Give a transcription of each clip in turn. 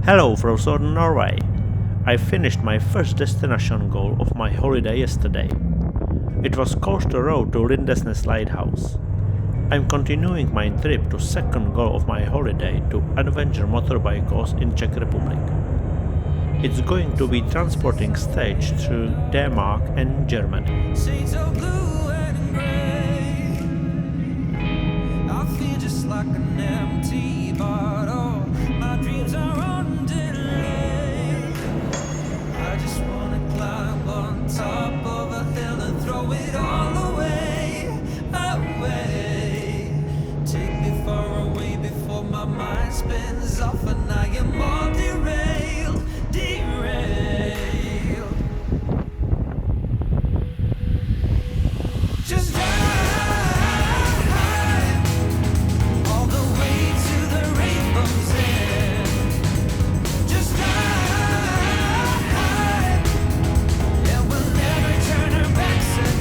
Hello from southern Norway. I finished my first destination goal of my holiday yesterday. It was coastal road to Lindesnes Lighthouse. I'm continuing my trip to second goal of my holiday to Andveture motorbike course in Czech Republic. It's going to be transporting stage through Denmark and Germany. Shades of blue and gray. I feel just like an empty bottle. My dreams are on delay. I just wanna climb on top of a hill and throw it all away, away. Take me far away before my mind spins off and I am all derailed, derailed. Just drive all the way to the rainbow's end. Just drive, and we'll never turn our backs again.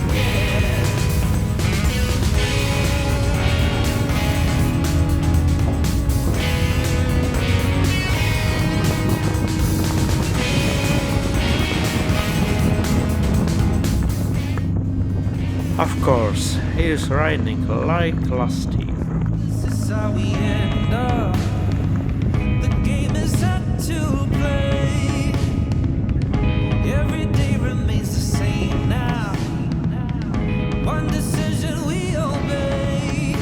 Of course, he's riding like last year. This is how we end up. The game is set to play. Every day remains the same now. One decision we obey.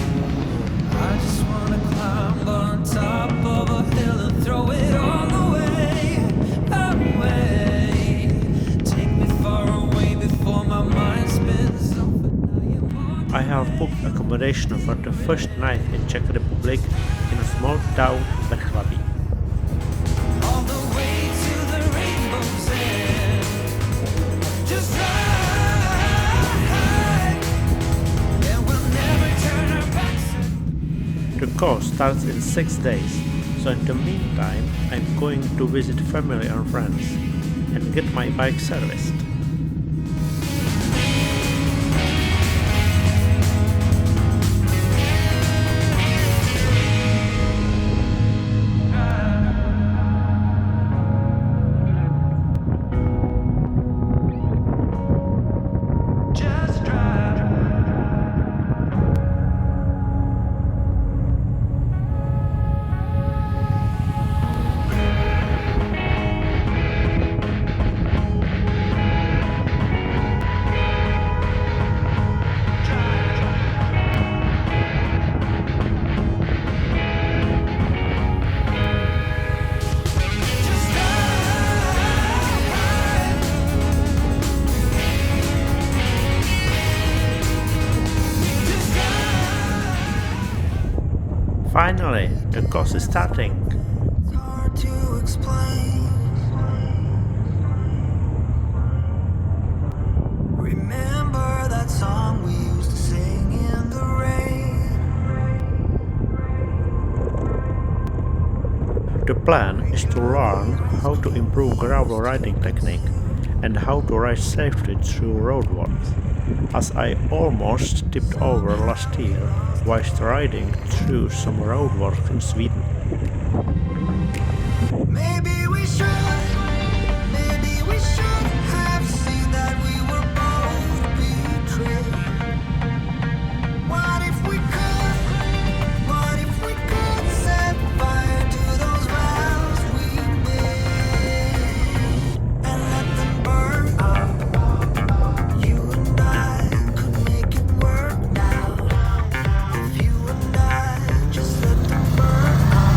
I just wanna climb on top of a hill and throw it all away, away. Take me far away before my mind spins off. I have booked accommodation for the first night in Czech Republic in a small town Vrchlabí. All the way to the rainbow's end. Just ride, and we'll never turn our backs. The course starts in 6 days, so in the meantime I'm going to visit family and friends and get my bike serviced. Just drive. Just Finally, the course is starting. It's hard to explain. Remember that song we used to sing in the rain. The plan is to learn how to improve gravel riding technique and how to ride safely through roadworks, as I almost tipped over last year whilst riding through some roadworks in Sweden. Maybe we should have seen that we were both betrayed. What if we could set fire to those vows we made and let them burn out? You and I could make it work now. If you and I just let them burn out.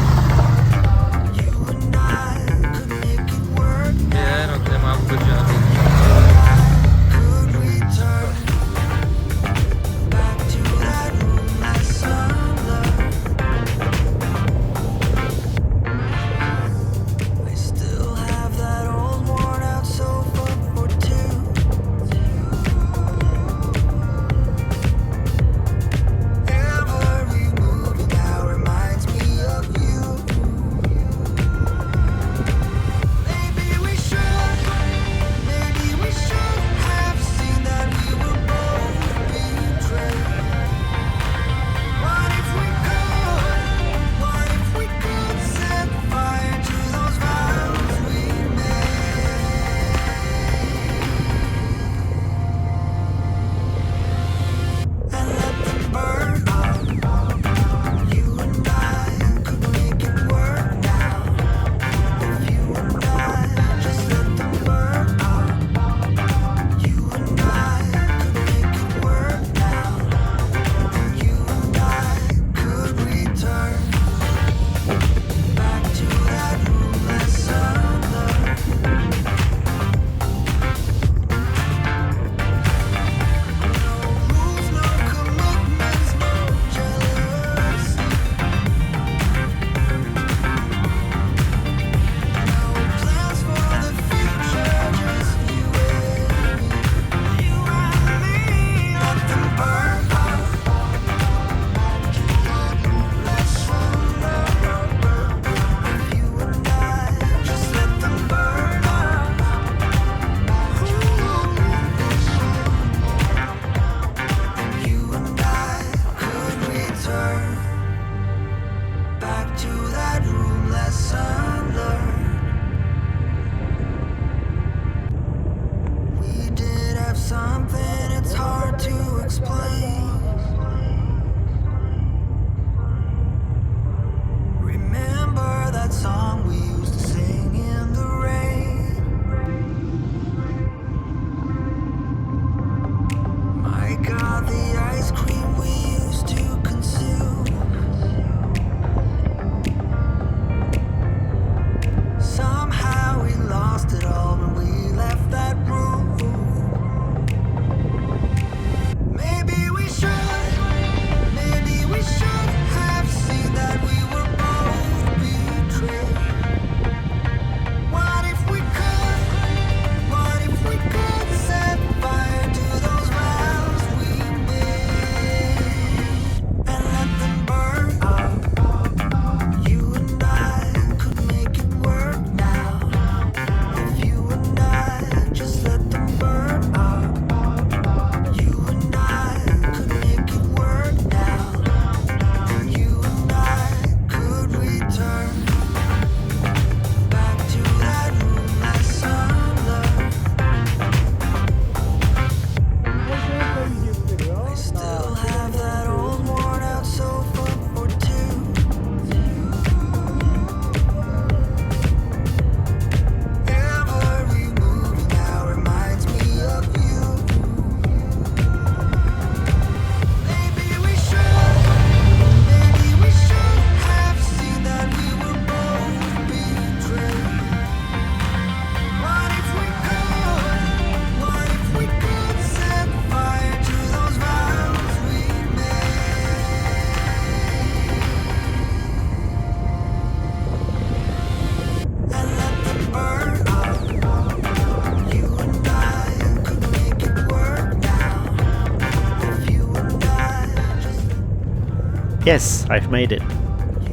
Yes, I've made it.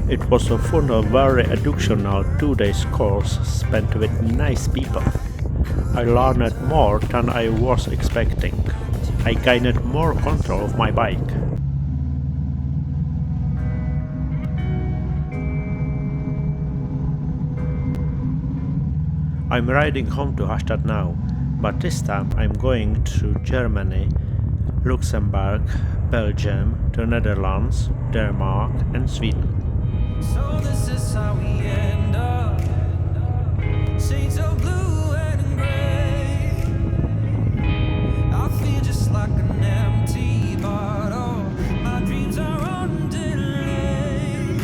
It was a fun and very educational 2 days course spent with nice people. I learned more than I was expecting. I gained more control of my bike. I'm riding home to Hastad now, but this time I'm going to Germany, Luxembourg, Belgium, the Netherlands, Denmark and Sweden. So this is how we end up. Shades of blue and gray. I feel just like an empty bottle. My dreams are on delay.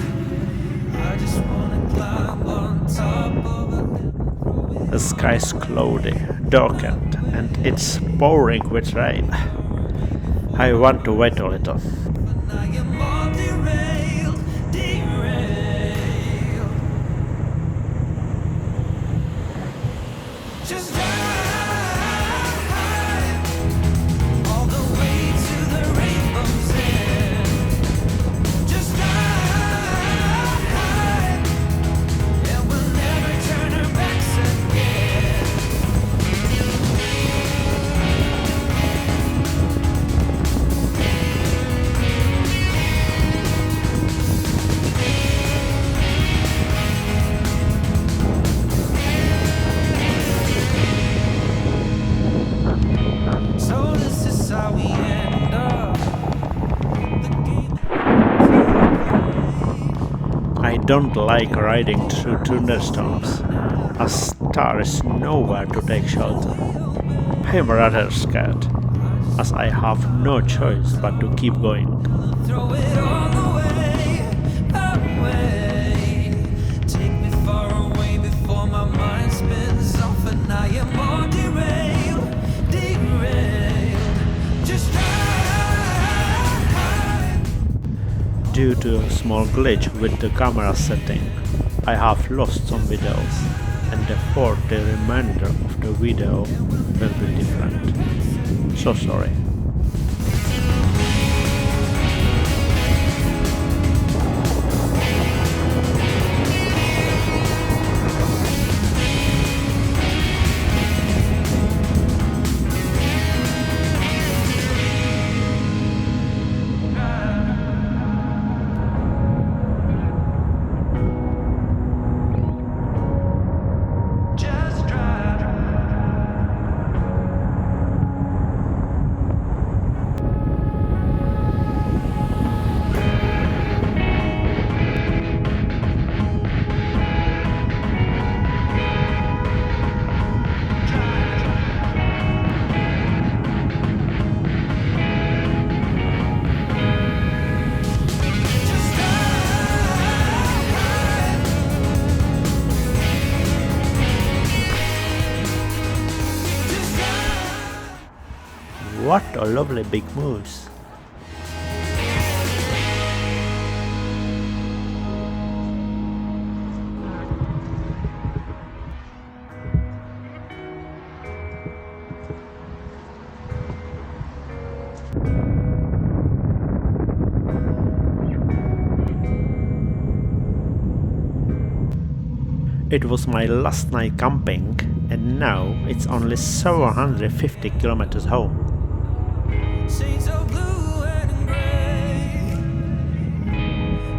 I just wanna climb on top of a hill. The sky's cloudy, darkened, and it's pouring with rain. I want to wait a little. I am all derailed, derailed. Just drive all the way to the rainbow's end. Just drive, and we'll never turn our backs again. So this is how we end up. The game. I don't like riding through thunderstorms, as there is nowhere to take shelter. I'm rather scared, as I have no choice but to keep going. Throw it all away, away. Take me far away before my mind spins off and I am all derailed, derailed. Just drive. Due to a small glitch with the camera setting, I have lost some videos, and therefore the remainder of the video will be different. So sorry. Just drive. Just What a lovely big moose! It was my last night camping, and now it's only 750 kilometers home. Shades of blue and gray.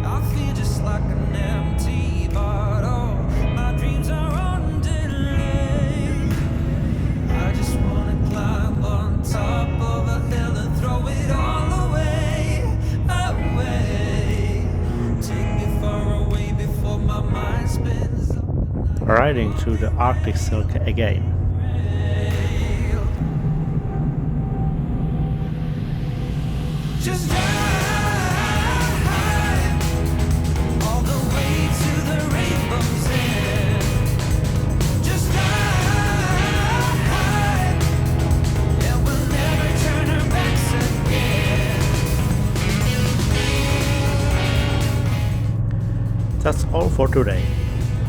I feel just like an empty bottle. My dreams are on delay. I just wanna climb on top of a hill and throw it all away, away. Take me far away before my mind spins up. Riding through the Arctic Circle again. Just drive all the way to the rainbow's end. Just drive, and we'll never turn our backs again. That's all for today.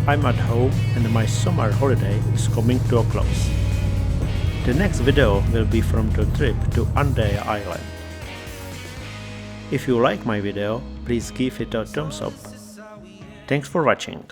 I'm at home and my summer holiday is coming to a close. The next video will be from the trip to Andveture Island. If you like my video, please give it a thumbs up. Thanks for watching.